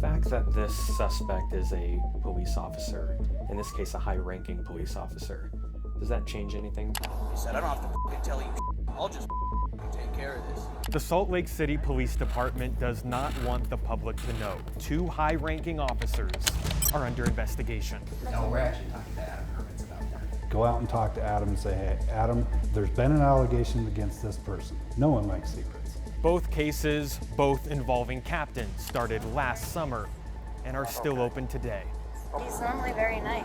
fact that this suspect is a police officer, in this case a high-ranking police officer, does that change anything? He said, I don't have to tell you, I'll just take care of this. The Salt Lake City Police Department does not want the public to know 2 high-ranking officers are under investigation. No, we're actually talking to Adam Hermans about that. Go out and talk to Adam and say, hey, Adam, there's been an allegation against this person. No one likes secrets. Both cases, both involving captains, started last summer and are still open today. He's normally very nice.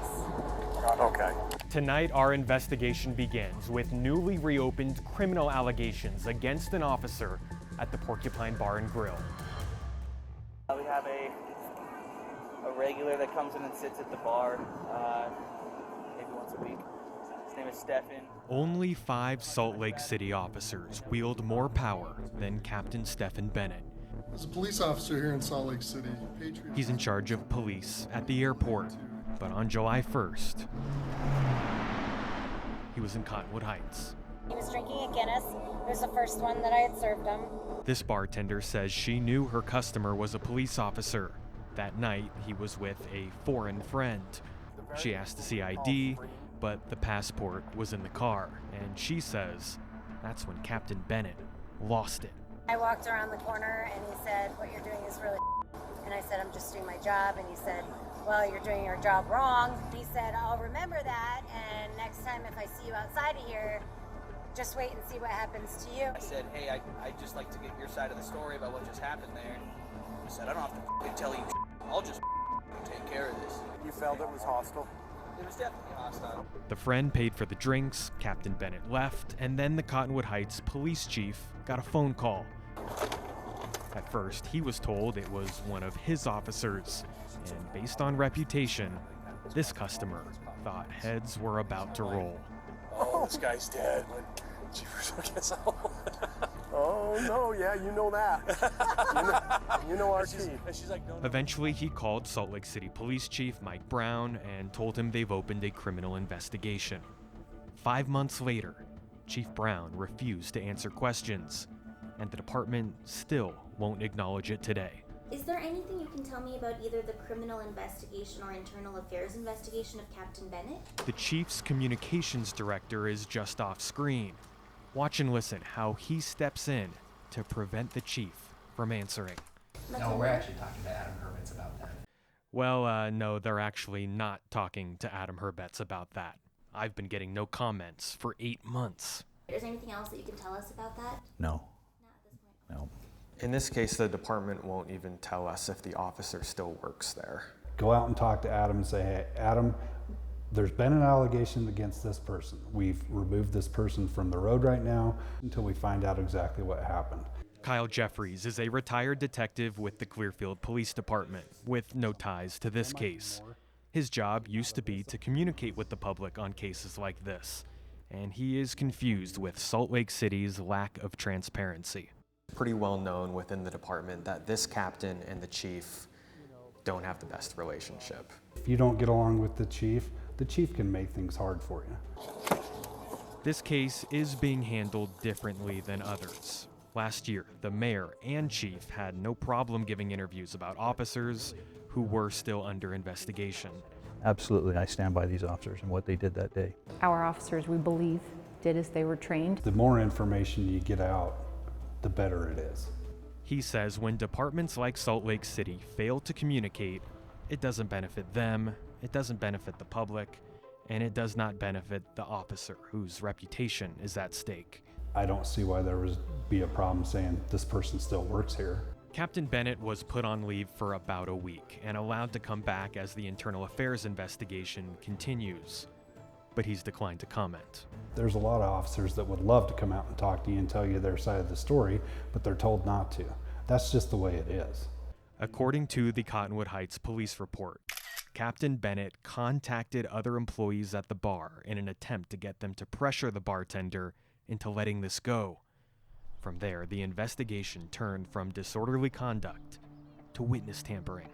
Okay. Tonight, our investigation begins with newly reopened criminal allegations against an officer at the Porcupine Bar and Grill. We have a regular that comes in and sits at the bar maybe once a week. His name is Stefan. Only 5 Salt Lake City officers wield more power than Captain Stefan Bennett. As a police officer here in Salt Lake City, Patriot. He's in charge of police at the airport, but on July 1st, he was in Cottonwood Heights. He was drinking a Guinness. It was the first one that I had served him. This bartender says she knew her customer was a police officer. That night, he was with a foreign friend. She asked to see ID, but the passport was in the car, and she says that's when Captain Bennett lost it. I walked around the corner and he said, what you're doing is really and I said, I'm just doing my job. And he said, well, you're doing your job wrong. He said, I'll remember that, and next time if I see you outside of here, just wait and see what happens to you. I said, hey, I'd just like to get your side of the story about what just happened there. He said, I don't have to tell you, I'll just take care of this. You felt it was hostile? It was definitely hostile. The friend paid for the drinks, Captain Bennett left, and then the Cottonwood Heights police chief got a phone call. At first, he was told it was one of his officers, and based on reputation, this customer thought heads were about to roll. Oh, this guy's dead. Oh, no, yeah, you know that. You know our team. Eventually, he called Salt Lake City Police Chief Mike Brown and told him they've opened a criminal investigation. 5 months later, Chief Brown refused to answer questions, and the department still won't acknowledge it today. Is there anything you can tell me about either the criminal investigation or internal affairs investigation of Captain Bennett? The chief's communications director is just off screen. Watch and listen how he steps in to prevent the chief from answering. No, we're actually talking to Adam Hermans about that. Well, no, they're actually not talking to Adam Herbets about that. I've been getting no comments for 8 months. Is there anything else that you can tell us about that? No. Not at this point. No. In this case, the department won't even tell us if the officer still works there. Go out and talk to Adam and say, hey, Adam, there's been an allegation against this person. We've removed this person from the road right now until we find out exactly what happened. Kyle Jeffries is a retired detective with the Clearfield Police Department with no ties to this case. His job used to be to communicate with the public on cases like this, and he is confused with Salt Lake City's lack of transparency. Pretty well known within the department that this captain and the chief don't have the best relationship. If you don't get along with the chief can make things hard for you. This case is being handled differently than others. Last year, the mayor and chief had no problem giving interviews about officers who were still under investigation. Absolutely, I stand by these officers and what they did that day. Our officers, we believe, did as they were trained. The more information you get out, the better it is. He says when departments like Salt Lake City fail to communicate, it doesn't benefit them, it doesn't benefit the public, and it does not benefit the officer whose reputation is at stake. I don't see why there would be a problem saying this person still works here. Captain Bennett was put on leave for about a week and allowed to come back as the internal affairs investigation continues, but he's declined to comment. There's a lot of officers that would love to come out and talk to you and tell you their side of the story, but they're told not to. That's just the way it is. According to the Cottonwood Heights police report, Captain Bennett contacted other employees at the bar in an attempt to get them to pressure the bartender into letting this go. From there, the investigation turned from disorderly conduct to witness tampering.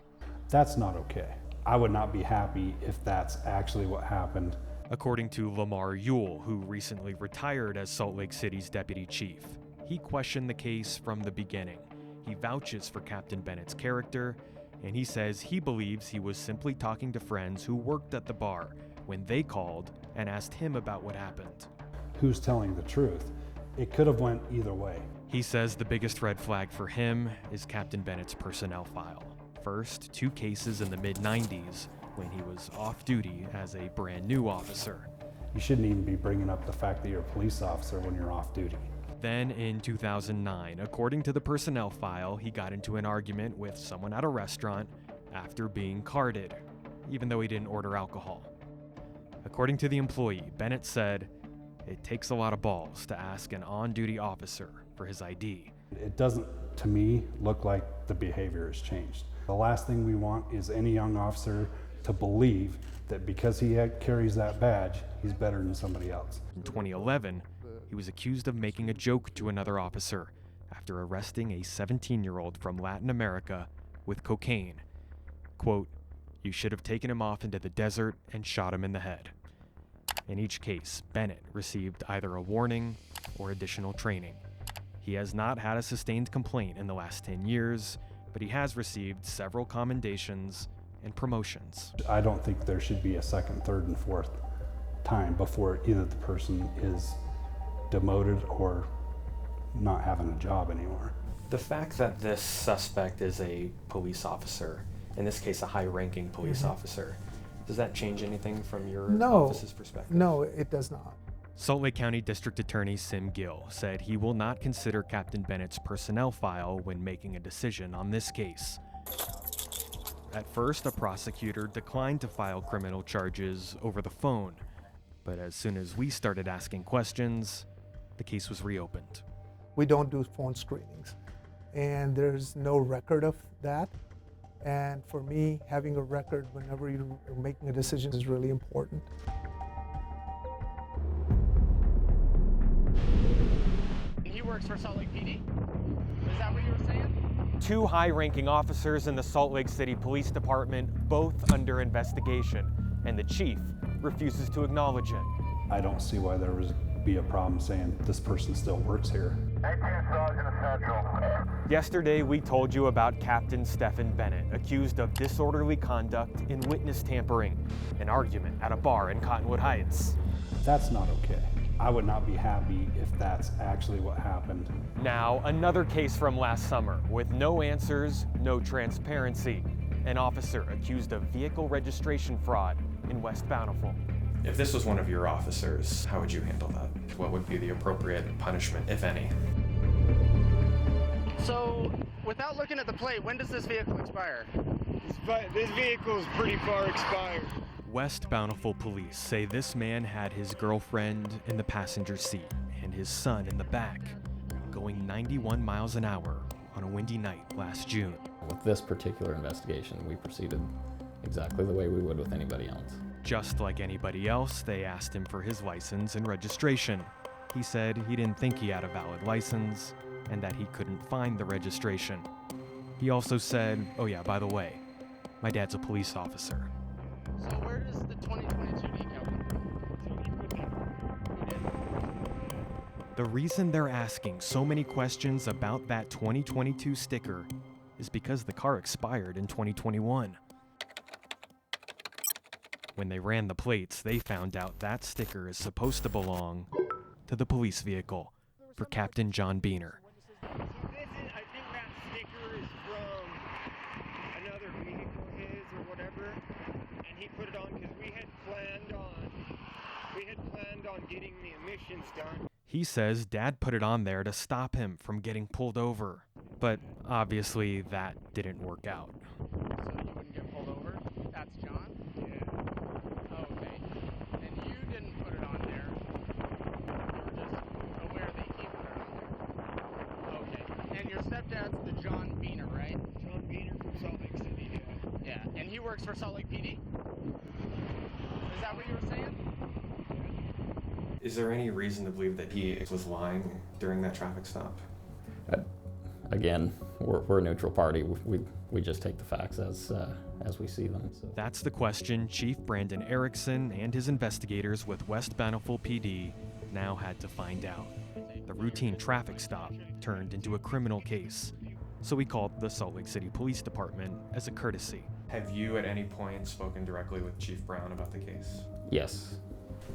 That's not okay. I would not be happy if that's actually what happened. According to Lamar Ewell, who recently retired as Salt Lake City's deputy chief, he questioned the case from the beginning. He vouches for Captain Bennett's character, and he says he believes he was simply talking to friends who worked at the bar when they called and asked him about what happened. Who's telling the truth? It could have went either way. He says the biggest red flag for him is Captain Bennett's personnel file. First, 2 cases in the mid-90s when he was off-duty as a brand new officer. You shouldn't even be bringing up the fact that you're a police officer when you're off duty. Then in 2009, according to the personnel file, he got into an argument with someone at a restaurant after being carded, even though he didn't order alcohol. According to the employee, Bennett said, "It takes a lot of balls to ask an on-duty officer for his ID." It doesn't, to me, look like the behavior has changed. The last thing we want is any young officer to believe that because he carries that badge, he's better than somebody else. In 2011, he was accused of making a joke to another officer after arresting a 17-year-old from Latin America with cocaine. Quote, "You should have taken him off into the desert and shot him in the head." In each case, Bennett received either a warning or additional training. He has not had a sustained complaint in the last 10 years, but he has received several commendations and promotions. I don't think there should be a second, third, and fourth time before either the person is demoted or not having a job anymore. The fact that this suspect is a police officer, in this case a high-ranking police officer, does that change anything from your office's perspective? No, it does not. Salt Lake County District Attorney Sim Gill said he will not consider Captain Bennett's personnel file when making a decision on this case. At first, a prosecutor declined to file criminal charges over the phone, but as soon as we started asking questions, the case was reopened. We don't do phone screenings, and there's no record of that. And for me, having a record whenever you're making a decision is really important. He works for Salt Lake PD? Is that what you were saying? 2 high-ranking officers in the Salt Lake City Police Department, both under investigation, and the chief refuses to acknowledge it. I don't see why there would be a problem saying this person still works here. Yesterday, we told you about Captain Stephen Bennett, accused of disorderly conduct in witness tampering, an argument at a bar in Cottonwood Heights. That's not okay. I would not be happy if that's actually what happened. Now, another case from last summer with no answers, no transparency. An officer accused of vehicle registration fraud in West Bountiful. If this was one of your officers, how would you handle that? What would be the appropriate punishment, if any? So, without looking at the plate, when does this vehicle expire? This vehicle is pretty far expired. West Bountiful police say this man had his girlfriend in the passenger seat and his son in the back, going 91 miles an hour on a windy night last June. With this particular investigation, we proceeded exactly the way we would with anybody else. Just like anybody else, they asked him for his license and registration. He said he didn't think he had a valid license and that he couldn't find the registration. He also said, "Oh yeah, by the way, my dad's a police officer." So where does the 2022 decal come from? The reason they're asking so many questions about that 2022 sticker is because the car expired in 2021. When they ran the plates, they found out that sticker is supposed to belong to the police vehicle for Captain John Beener. I think that sticker is from another vehicle of his or whatever, and he put it on because we had planned on getting the emissions done. He says Dad put it on there to stop him from getting pulled over, but obviously that didn't work out. So you wouldn't get pulled over? That's John? Yeah. Okay. And you didn't put it on there. You were just aware that he put it on there. Okay. And your stepdad's the John Beener, right? John Beener from Salt Lake City, yeah. Yeah. And he works for Salt Lake PD? Is that what you were saying? Is there any reason to believe that he was lying during that traffic stop? Again, we're a neutral party. We just take the facts as we see them. So. That's the question Chief Brandon Erickson and his investigators with West Bountiful PD now had to find out. The routine traffic stop turned into a criminal case. so he called the Salt Lake City Police Department as a courtesy. Have you at any point spoken directly with Chief Brown about the case? Yes.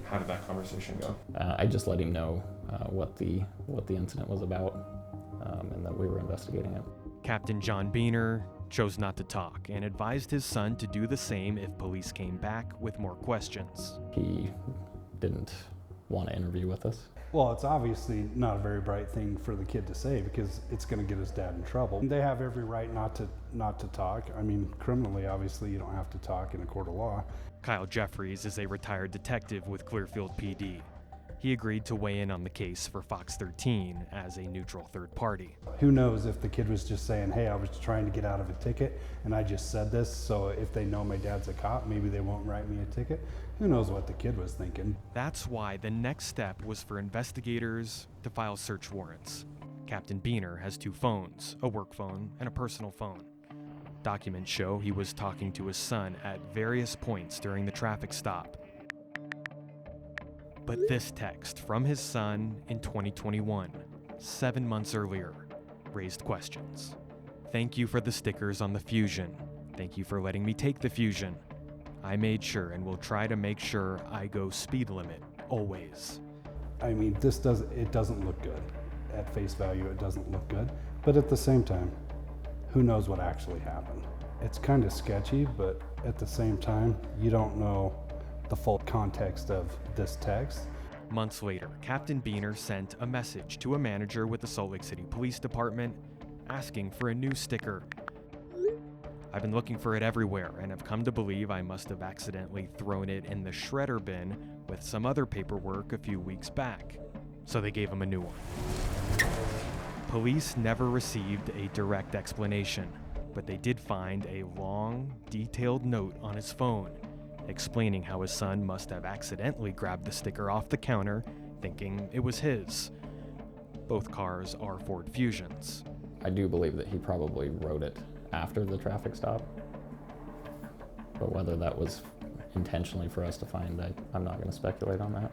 How did that conversation go? I just let him know what the incident was about, and that we were investigating it. Captain John Beener chose not to talk and advised his son to do the same if police came back with more questions. He didn't want to interview with us. Well, it's obviously not a very bright thing for the kid to say because it's going to get his dad in trouble. They have every right not to talk. I mean, criminally, obviously, you don't have to talk in a court of law. Kyle Jeffries is a retired detective with Clearfield PD. He agreed to weigh in on the case for Fox 13 as a neutral third party. Who knows if the kid was just saying, hey, I was trying to get out of a ticket and I just said this, so if they know my dad's a cop, maybe they won't write me a ticket. Who knows what the kid was thinking. That's why the next step was for investigators to file search warrants. Captain Beener has 2 phones, a work phone and a personal phone. Documents show he was talking to his son at various points during the traffic stop. But this text from his son in 2021, 7 months earlier, raised questions. Thank you for the stickers on the Fusion. Thank you for letting me take the Fusion. I made sure and will try to make sure I go speed limit, always. I mean, it doesn't look good. At face value, it doesn't look good. But at the same time, who knows what actually happened? It's kind of sketchy, but at the same time, you don't know the full context of this text. Months later, Captain Beener sent a message to a manager with the Salt Lake City Police Department asking for a new sticker. I've been looking for it everywhere and have come to believe I must have accidentally thrown it in the shredder bin with some other paperwork a few weeks back. So they gave him a new one. Police never received a direct explanation, but they did find a long, detailed note on his phone explaining how his son must have accidentally grabbed the sticker off the counter, thinking it was his. Both cars are Ford Fusions. I do believe that he probably wrote it after the traffic stop, but whether that was intentionally for us to find, I'm not going to speculate on that.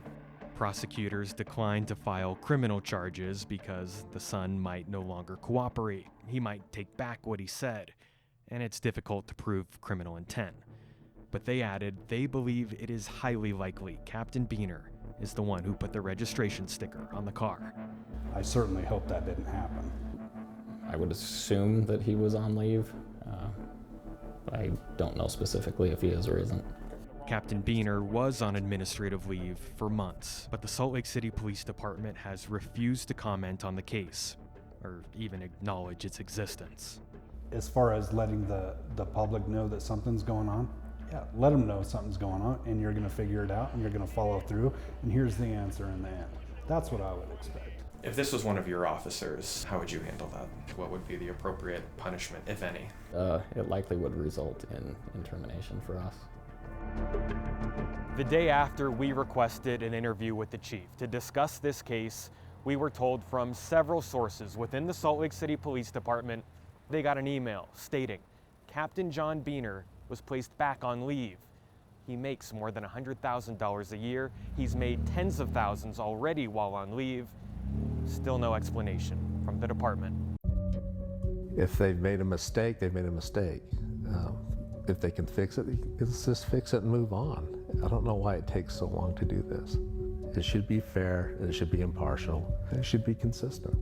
Prosecutors declined to file criminal charges because the son might no longer cooperate. He might take back what he said, and it's difficult to prove criminal intent. But they added they believe it is highly likely Captain Beener is the one who put the registration sticker on the car. I certainly hope that didn't happen. I would assume that he was on leave. I don't know specifically if he is or isn't. Captain Beener was on administrative leave for months, but the Salt Lake City Police Department has refused to comment on the case, or even acknowledge its existence. As far as letting the public know that something's going on, yeah, let them know something's going on and you're gonna figure it out and you're gonna follow through and here's the answer in the end. That's what I would expect. If this was one of your officers, how would you handle that? What would be the appropriate punishment, if any? It likely would result in termination for us. The day after we requested an interview with the chief to discuss this case, we were told from several sources within the Salt Lake City Police Department they got an email stating Captain John Beener was placed back on leave. He makes more than $100,000 a year. He's made tens of thousands already while on leave. Still no explanation from the department. If they've made a mistake, they've made a mistake. If they can fix it, let's just fix it and move on. I don't know why it takes so long to do this. It should be fair, and it should be impartial, and it should be consistent.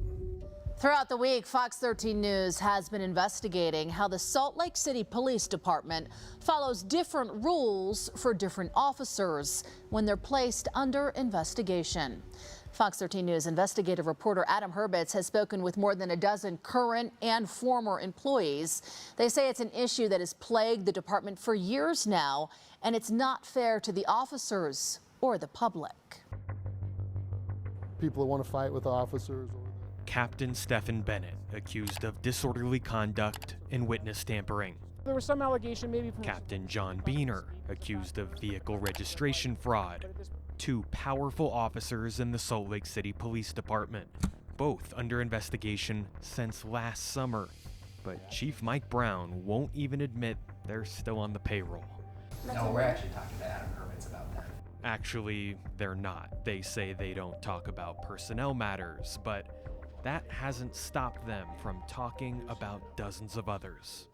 Throughout the week, Fox 13 News has been investigating how the Salt Lake City Police Department follows different rules for different officers when they're placed under investigation. Fox 13 News investigative reporter Adam Herbitz has spoken with more than a dozen current and former employees. They say it's an issue that has plagued the department for years now, and it's not fair to the officers or the public. People that want to fight with officers. Captain Stephen Bennett accused of disorderly conduct and witness tampering. There was some allegation maybe from Captain John Beener accused of vehicle registration fraud. 2 powerful officers in the Salt Lake City Police Department, both under investigation since last summer. But Chief Mike Brown won't even admit they're still on the payroll. No, we're actually talking to Adam Herbitz about that. Actually, they're not. They say they don't talk about personnel matters, but that hasn't stopped them from talking about dozens of others.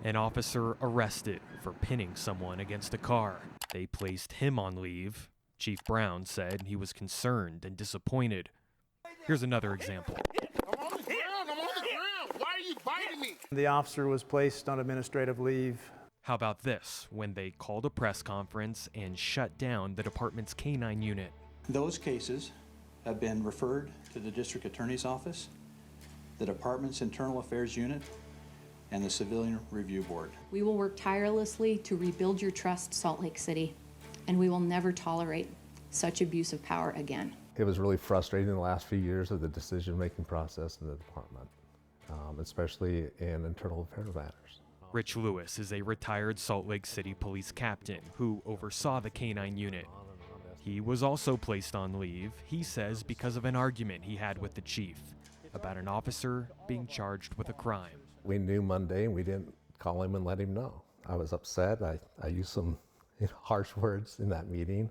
An officer arrested for pinning someone against a car. They placed him on leave. Chief Brown said he was concerned and disappointed. Here's another example. I'm on the ground. Why are you biting me? The officer was placed on administrative leave. How about this, when they called a press conference and shut down the department's K-9 unit? Those cases have been referred to the district attorney's office, the department's internal affairs unit, and the Civilian Review Board. We will work tirelessly to rebuild your trust, Salt Lake City, and we will never tolerate such abuse of power again. It was really frustrating in the last few years of the decision-making process in the department, especially in internal affairs matters. Rich Lewis is a retired Salt Lake City police captain who oversaw the K-9 unit. He was also placed on leave, he says, because of an argument he had with the chief about an officer being charged with a crime. We knew Monday and we didn't call him and let him know. I was upset. I used some harsh words in that meeting.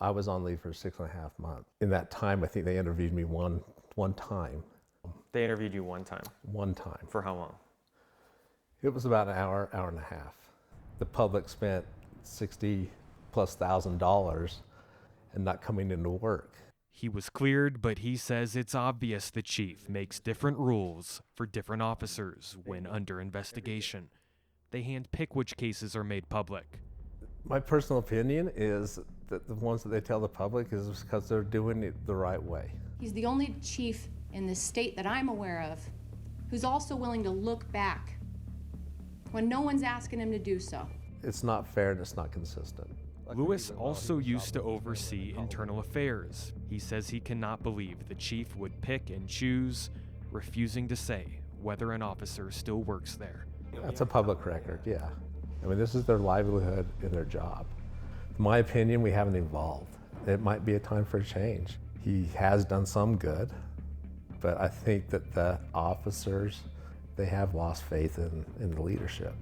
I was on leave for 6.5 months. In that time, I think they interviewed me one time. They interviewed you one time? One time. For how long? It was about an hour and a half. The public spent $60,000+ and not coming into work. He was cleared, but he says it's obvious the chief makes different rules for different officers when under investigation. They handpick which cases are made public. My personal opinion is that the ones that they tell the public is because they're doing it the right way. He's the only chief in this state that I'm aware of who's also willing to look back when no one's asking him to do so. It's not fair and it's not consistent. Lewis also used to oversee internal affairs. He says he cannot believe the chief would pick and choose, refusing to say whether an officer still works there. That's a public record, yeah. I mean, this is their livelihood and their job. In my opinion, we haven't evolved. It might be a time for a change. He has done some good, but I think that the officers, they have lost faith in the leadership.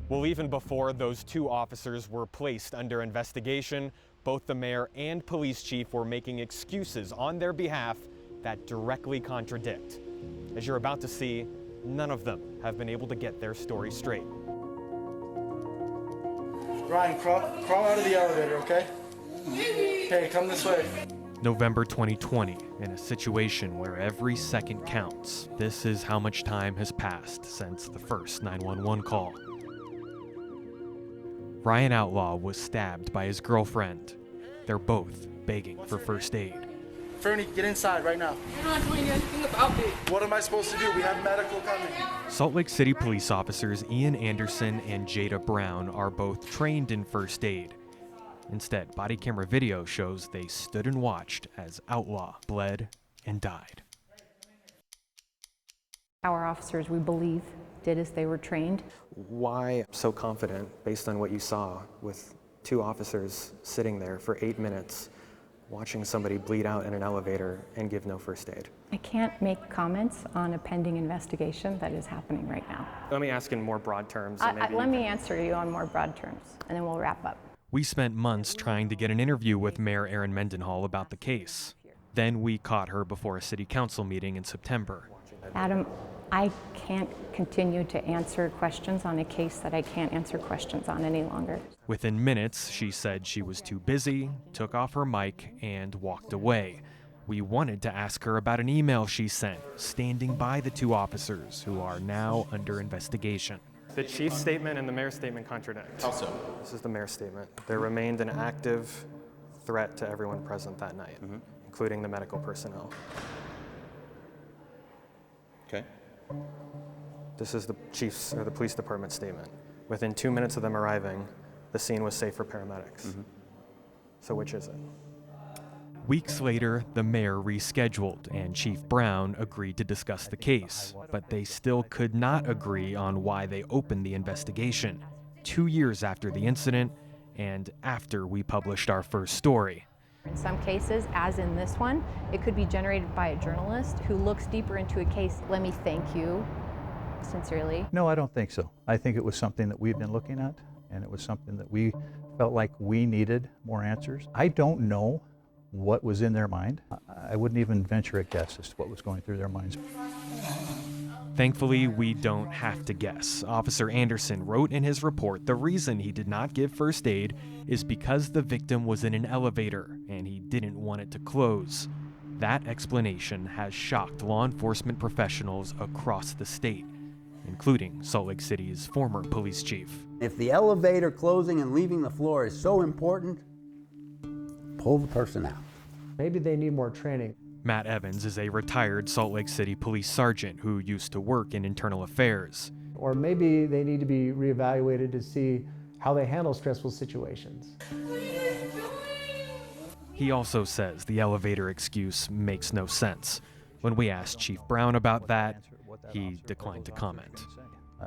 Well, even before those two officers were placed under investigation, both the mayor and police chief were making excuses on their behalf that directly contradict. As you're about to see, none of them have been able to get their story straight. Ryan, crawl out of the elevator, okay? Hey, come this way. November 2020, in a situation where every second counts, this is how much time has passed since the first 911 call. Ryan Outlaw was stabbed by his girlfriend. They're both begging for first aid. Fernie, get inside right now. You're not doing anything about it. What am I supposed to do? We have medical coming. Salt Lake City police officers Ian Anderson and Jada Brown are both trained in first aid. Instead, body camera video shows they stood and watched as Outlaw bled and died. Our officers, we believe, did as they were trained. Why so confident based on what you saw with two officers sitting there for 8 minutes watching somebody bleed out in an elevator and give no first aid? I can't make comments on a pending investigation that is happening right now. Let me ask in more broad terms. Let me answer you on more broad terms, and then we'll wrap up. We spent months trying to get an interview with Mayor Erin Mendenhall about the case. Then we caught her before a city council meeting in September. Adam, I can't continue to answer questions on a case that I can't answer questions on any longer. Within minutes, she said she was too busy, took off her mic, and walked away. We wanted to ask her about an email she sent, standing by the two officers who are now under investigation. The chief's statement and the mayor's statement contradict. How so? This is the mayor's statement. There remained an active threat to everyone present that night, including the medical personnel. Okay. This is the chief's or the police department statement. Within 2 minutes of them arriving, the scene was safe for paramedics. So which is it? Weeks later, the mayor rescheduled and Chief Brown agreed to discuss the case, but they still could not agree on why they opened the investigation 2 years after the incident and after we published our first story. In some cases, as in this one, it could be generated by a journalist who looks deeper into a case. Let me thank you, sincerely. No, I don't think so. I think it was something that we've been looking at, and it was something that we felt like we needed more answers. I don't know what was in their mind. I wouldn't even venture a guess as to what was going through their minds. Thankfully, we don't have to guess. Officer Anderson wrote in his report the reason he did not give first aid is because the victim was in an elevator and he didn't want it to close. That explanation has shocked law enforcement professionals across the state, including Salt Lake City's former police chief. If the elevator closing and leaving the floor is so important, pull the person out. Maybe they need more training. Matt Evans is a retired Salt Lake City police sergeant who used to work in internal affairs. Or maybe they need to be reevaluated to see how they handle stressful situations. He also says the elevator excuse makes no sense. When we asked Chief Brown about that, he declined to comment.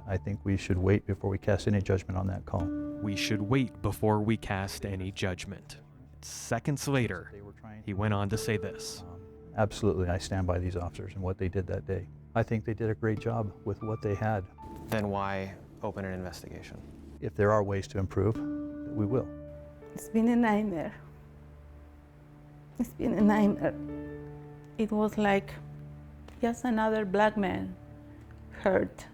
I think we should wait before we cast any judgment on that call. We should wait before we cast any judgment. Seconds later, he went on to say this. Absolutely, I stand by these officers and what they did that day. I think they did a great job with what they had. Then why open an investigation? If there are ways to improve, we will. It's been a nightmare. It's been a nightmare. It was like just another black man hurt.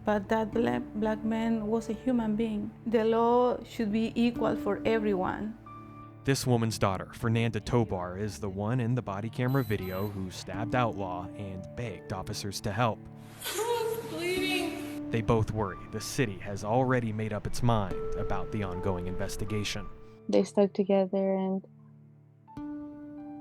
But that black man was a human being. The law should be equal for everyone. This woman's daughter, Fernanda Tobar, is the one in the body camera video who stabbed Outlaw and begged officers to help. They both worry the city has already made up its mind about the ongoing investigation. They stuck together, and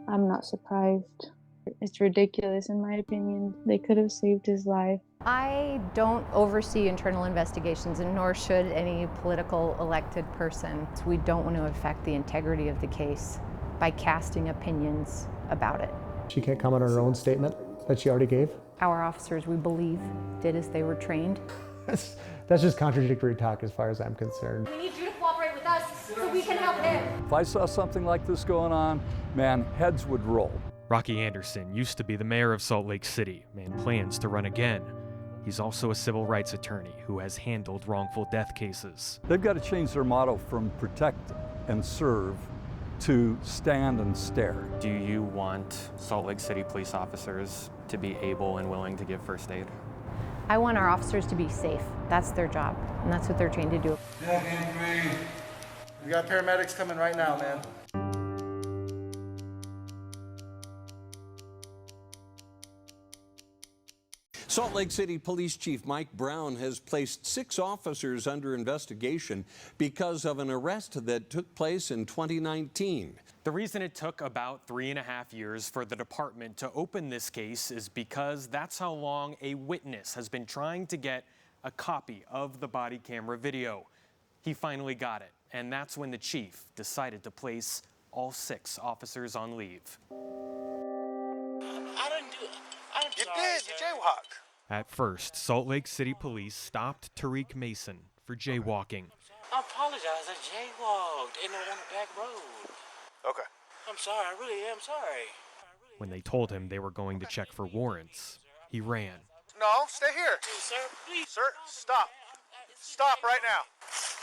I'm not surprised. It's ridiculous in my opinion. They could have saved his life. I don't oversee internal investigations, and nor should any political elected person. We don't want to affect the integrity of the case by casting opinions about it. She can't comment on her own statement that she already gave? Our officers, we believe, did as they were trained. That's just contradictory talk as far as I'm concerned. We need you to cooperate with us so we can help him. If I saw something like this going on, man, heads would roll. Rocky Anderson used to be the mayor of Salt Lake City and plans to run again. He's also a civil rights attorney who has handled wrongful death cases. They've got to change their motto from protect and serve to stand and stare. Do you want Salt Lake City police officers to be able and willing to give first aid? I want our officers to be safe. That's their job, and that's what they're trained to do. We got paramedics coming right now, man. Salt Lake City Police Chief Mike Brown has placed 6 officers under investigation because of an arrest that took place in 2019. The reason it took about 3.5 years for the department to open this case is because that's how long a witness has been trying to get a copy of the body camera video. He finally got it, and that's when the chief decided to place all 6 officers on leave. I didn't do it. You did. You jaywalked. At first, Salt Lake City Police stopped Tariq Mason for jaywalking. I apologize. I jaywalked on the back road. Okay. I'm sorry. I really am sorry. When they told him they were going to check for warrants, he ran. No, stay here. Sir, please. Sir, stop. Stop right now.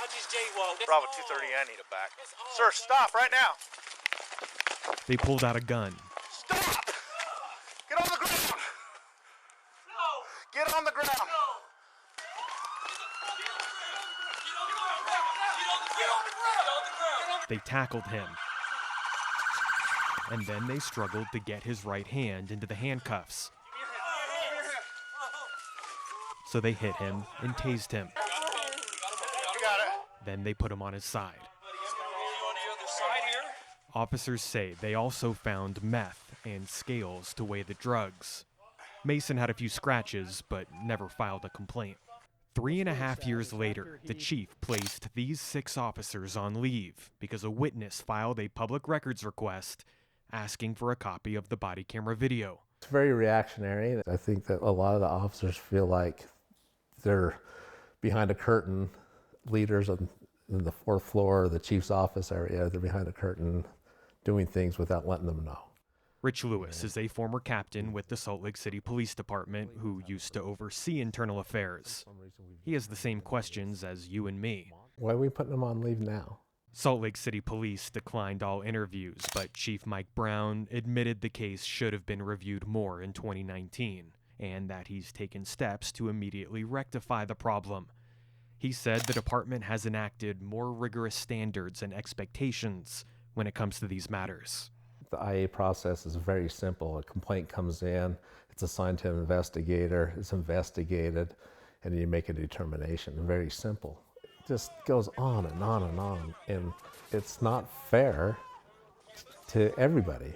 I just jaywalked. Bravo 230, I need it back. Sir, stop right now. They pulled out a gun. Stop! Get on the ground! No! Get on the ground! No! They tackled him. And then they struggled to get his right hand into the handcuffs. So they hit him and tased him. Then they put him on his side. Officers say they also found meth and scales to weigh the drugs. Mason had a few scratches, but never filed a complaint. 3.5 years later, the chief placed these 6 officers on leave because a witness filed a public records request asking for a copy of the body camera video. It's very reactionary. I think that a lot of the officers feel like they're behind a curtain, leaders in the 4th floor, the chief's office area, they're behind a curtain doing things without letting them know. Rich Lewis is a former captain with the Salt Lake City Police Department who used to oversee internal affairs. He has the same questions as you and me. Why are we putting them on leave now? Salt Lake City Police declined all interviews, but Chief Mike Brown admitted the case should have been reviewed more in 2019, and that he's taken steps to immediately rectify the problem. He said the department has enacted more rigorous standards and expectations when it comes to these matters. The IA process is very simple. A complaint comes in, it's assigned to an investigator, it's investigated, and you make a determination. Very simple. It just goes on and on and on, and it's not fair to everybody.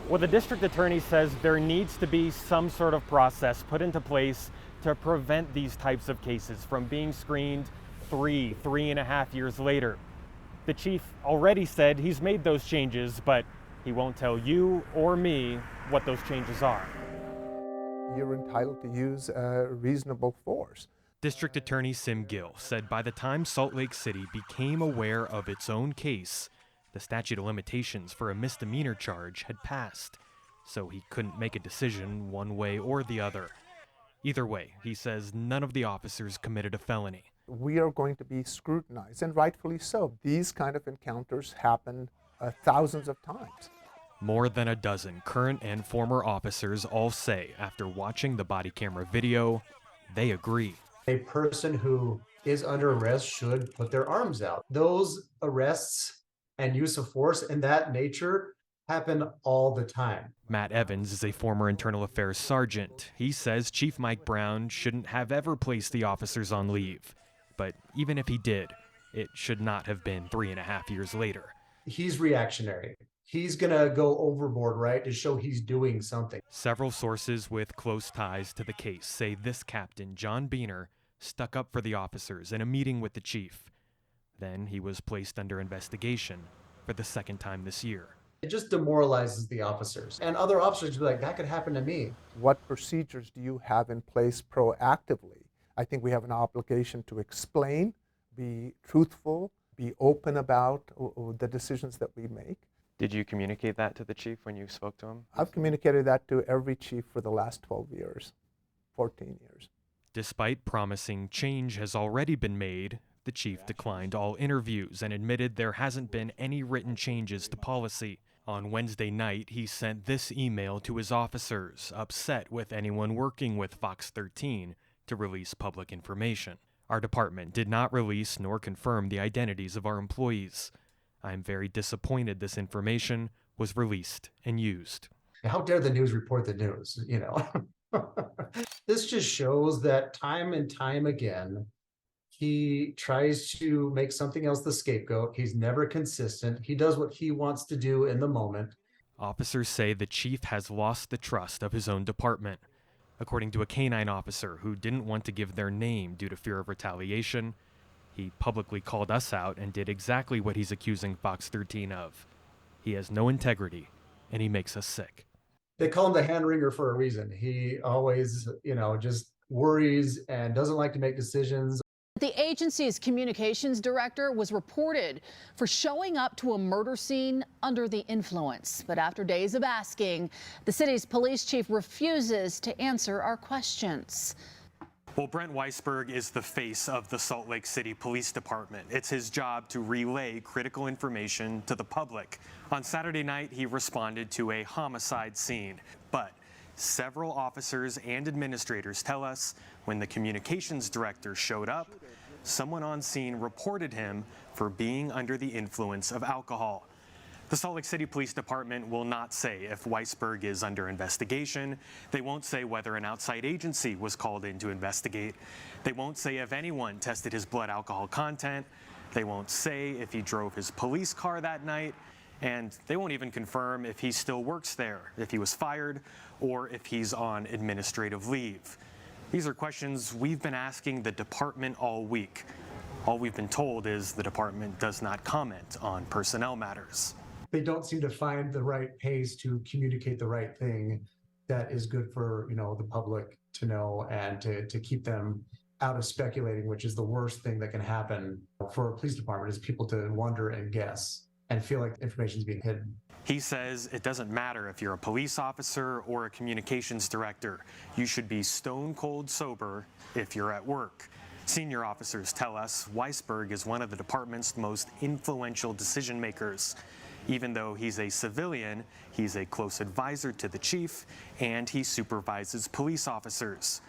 Well, the district attorney says there needs to be some sort of process put into place to prevent these types of cases from being screened 3.5 years later. The chief already said he's made those changes, but he won't tell you or me what those changes are. You're entitled to use reasonable force. District Attorney Sim Gill said by the time Salt Lake City became aware of its own case, the statute of limitations for a misdemeanor charge had passed, so he couldn't make a decision one way or the other. Either way, he says none of the officers committed a felony. We are going to be scrutinized, and rightfully so. These kind of encounters happen thousands of times. More than a dozen current and former officers all say after watching the body camera video, they agree. A person who is under arrest should put their arms out. Those arrests and use of force in that nature happen all the time. Matt Evans is a former internal affairs sergeant. He says Chief Mike Brown shouldn't have ever placed the officers on leave. But even if he did, it should not have been 3.5 years later. He's reactionary. He's gonna go overboard, right, to show he's doing something. Several sources with close ties to the case say this captain, John Beener, stuck up for the officers in a meeting with the chief. Then he was placed under investigation for the second time this year. It just demoralizes the officers. And other officers will be like, that could happen to me. What procedures do you have in place proactively? I think we have an obligation to explain, be truthful, be open about the decisions that we make. Did you communicate that to the chief when you spoke to him? I've communicated that to every chief for the last 12 years, 14 years. Despite promising change has already been made, the chief declined all interviews and admitted there hasn't been any written changes to policy. On Wednesday night, he sent this email to his officers, upset with anyone working with Fox 13 to release public information. Our department did not release nor confirm the identities of our employees. I'm very disappointed this information was released and used. How dare the news report the news, you know? This just shows that time and time again, he tries to make something else the scapegoat. He's never consistent. He does what he wants to do in the moment. Officers say the chief has lost the trust of his own department. According to a canine officer who didn't want to give their name due to fear of retaliation, he publicly called us out and did exactly what he's accusing Fox 13 of. He has no integrity, and he makes us sick. They call him the hand wringer for a reason. He always, you know, just worries and doesn't like to make decisions. The agency's communications director was reported for showing up to a murder scene under the influence. But after days of asking, the city's police chief refuses to answer our questions. Well, Brent Weisberg is the face of the Salt Lake City Police Department. It's his job to relay critical information to the public. On Saturday night, he responded to a homicide scene. But several officers and administrators tell us when the communications director showed up, someone on scene reported him for being under the influence of alcohol. The Salt Lake City Police Department will not say if Weisberg is under investigation. They won't say whether an outside agency was called in to investigate. They won't say if anyone tested his blood alcohol content. They won't say if he drove his police car that night. And they won't even confirm if he still works there, if he was fired, or if he's on administrative leave. These are questions we've been asking the department all week. All we've been told is the department does not comment on personnel matters. They don't seem to find the right pace to communicate the right thing that is good for, you know, the public to know and to keep them out of speculating, which is the worst thing that can happen for a police department, is people to wonder and guess and feel like information is being hidden. He says it doesn't matter if you're a police officer or a communications director. You should be stone cold sober if you're at work. Senior officers tell us Weisberg is one of the department's most influential decision makers. Even though he's a civilian, he's a close advisor to the chief, and he supervises police officers.